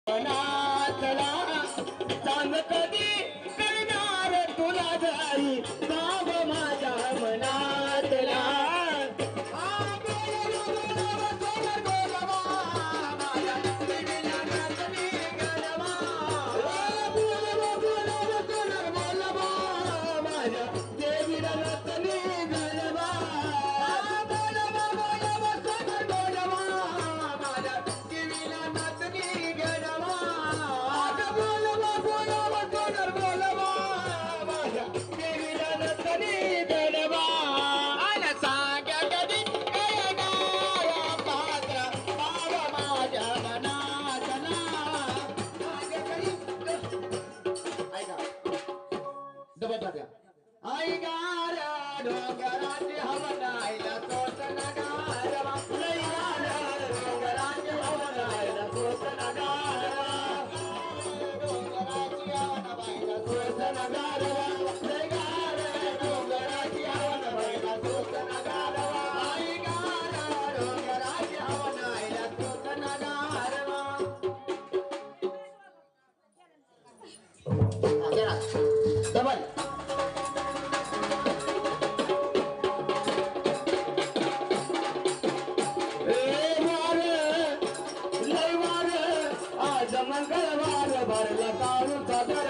मनातला सांग कधी करणार तुला जाई बाब माझ्या मनातला आई गारा डोंगराची हवनायला तोच नगारवा लई गारा डोंगराची हवनायला तोच नगारवा डोंगराची हवनायला तोच नगारवा लई गारा डोंगराची हवनायला तोच नगारवा आई गारा डोंगराची हवनायला तोच नगारवा डबल मंगळवार भरला काळू सदर